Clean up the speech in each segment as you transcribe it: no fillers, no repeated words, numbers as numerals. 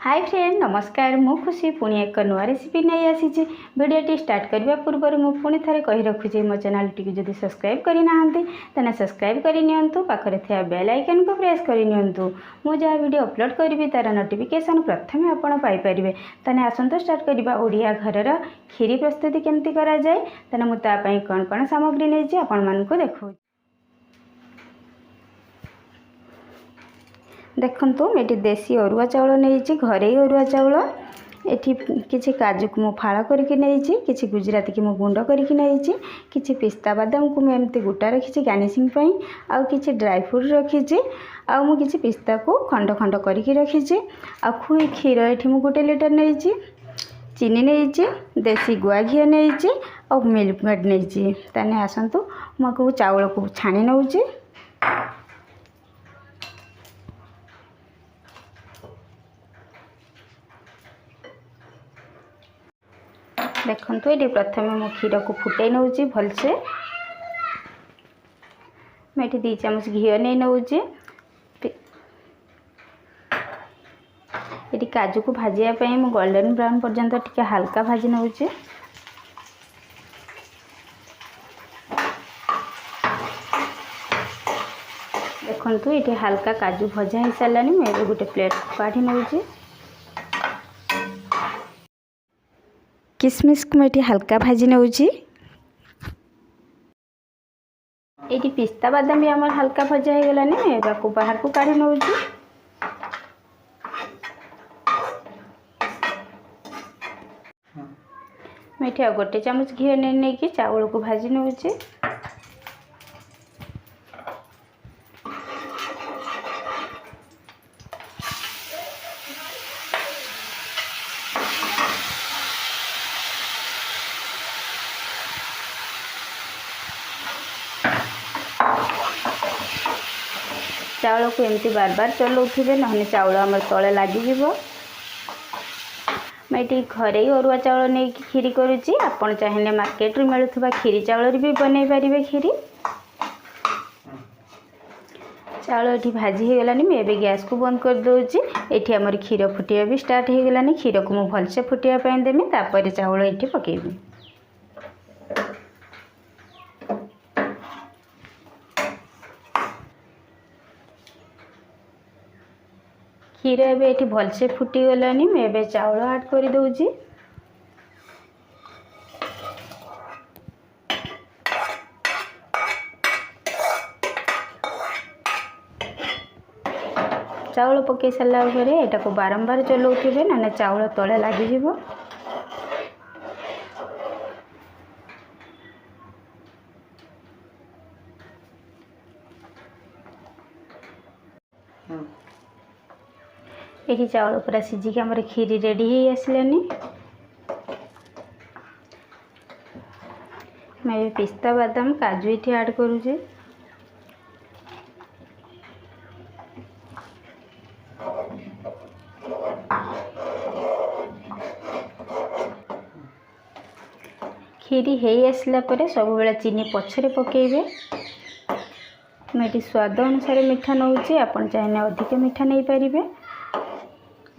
Hi friend नमस्कार मु खुशी पुणी एक नुआ रेसिपी नहीं आसी भिडियो स्टार्ट करने पूर्व मुझे पुणी थे कही रखुच्छे मो चैनल टी जब सब्सक्राइब करना तेना सब्सक्राइब करनी पाखे थे बेल आइकन को प्रेस करनी मुझे वीडियो अपलोड करी तार नोटिफिकेशन प्रथम आपण पाइपर तेने आसतु स्टार्ट करवा ओडिया घर खीरी प्रस्तुति केमती करा जाए तेना मुझे कौन कौन सामग्री नहीं आपण मानक देखा देखंतु ये देसी अरुआ चाउल नहीं घरे अरुआ चाउल एठी किछि काजू को मु फाड़ करके नहीं किछि गुजराती की मु गुंड करके नहीं किछि पिस्ता बादाम को एमती गोटा रखी गार्निशिंग पई आउ किछि ड्राई फ्रूट रखी आउ मु किछि पिस्ता को खंड खंड करके रखी आ खुई क्षीर एठी मु 1 लीटर नहीं चीनी नहीं देसी गुआ घी नहीं और मिल्क मेड नहीं ताने आसतु मु चाउल को छाणी नउची देखंतु ये प्रथम मु क्षीर को फुटे नउची भलसे मैं 2 चामच घी नहीं नउची ये काजू को भाजिया मु गोल्डन ब्राउन पर्यंत टिके हल्का भाजी नउची देखंतु ये हल्का काजू भजा हो सारानी मैं गोटे प्लेट काढ़ी नउची किसमिस को मैं हल्का भाजी नउची ये पिस्ता बादाम भी आमर हल्का भजा हो गलानी को बाहर को काढ़ी नउची मैं आ 1 चामच घी नहीं कि चावल को भाजी नउची चाउल को एमती बार बार चलाउे ना चाउल आम तले लगिज मैं ये घरे अरुआ चाउल नहीं खीरी करुच्ची आपड़ चाहिए मार्केट मिलूा खीरी चाउल भी बन पारे खीरी चाउल ये भाजी हो गलानी मैं गैस को बंद कर दूची ये आमर क्षीर फुटिया भी स्टार्ट हो गलानी क्षीर को मुझे भलसे फुटिया देमी तापर चाउल ये पकेबी क्षीर ये भलसे फुटी गलानी मैं चाउल ऐड कर दूची चाउल पकई सारा यहाँ को बारंबार चलाउे ना चाउल तले लगिज ये चाउल पूरा सीझिक आमर खीरी रेडी हो आसलानी मैं पिस्ता बादाम काजू ये ऐड करुचे खीरी हो आसला परे सब बेला चीनी पछरे पकेबे मैं स्वाद अनुसार मीठा नौची आपन चाहिए अधिक मीठा नहीं पारिबे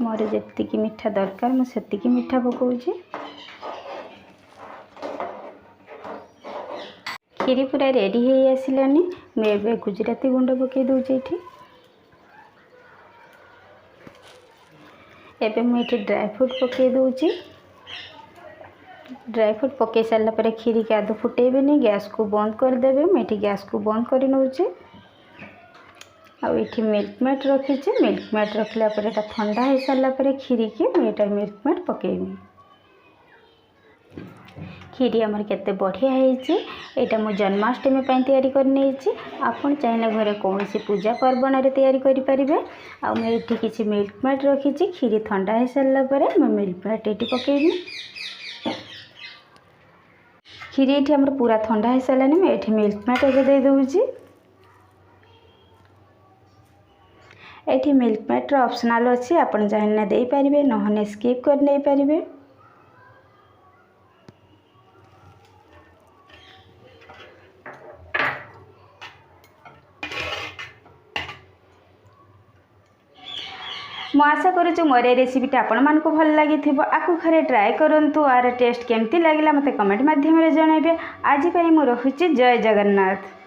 मोर जी मीठा दरकार मुझे मीठा पकाऊँगी खीरी पूरा रेडी हो आसलानी मैं गुजराती गुंड पकई दूचे ये मुझे ड्राई फ्रूट पकई दूची ड्राई फ्रूट पकई सारापर खीरी के आदि फुटेबे गैस को बंद करदेवे मैं गैस को बंद कर नौची आठी मिल्क मेड रखी मिल्क मेड रखला ठंडा हो सारापर खीरी की मुझे मिल्क मेड पकेबी खीरी आमर केते बढ़िया है मु जन्माष्टमी तैयारी करनी आपन चाहिए घरे कौन सी पूजा पर्वण में तैयारी करें आ मैं ये किसी मिल्क मेड रखी खीरी ठंडा हो सारापर मैं मिल्क मेड ये पकेबी खीरी ये आमर पूरा ठंडा हो सारानी मैं ये मिल्क मेड ये दे दूची ये मिल्क मेड ऑप्शनल अच्छी आपन चाहिए दे पारे नहने स्किप कर नहीं पारे ମୁଁ ଆଶା କରୁଛି ମୋର ଏ ରେସିପିଟା ଆପଣମାନଙ୍କୁ ଭଲ ଲାଗିଥିବ। ଆକୁ ଘରେ ଟ୍ରାଏ କରନ୍ତୁ। ଆର ଟେଷ୍ଟ କେମିତି ଲାଗିଲା ମୋତେ କମେଣ୍ଟ ମାଧ୍ୟମରେ ଜଣାଇବେ। ଆଜି ପାଇଁ ମୁଁ ରହୁଛି। ଜୟ ଜଗନ୍ନାଥ।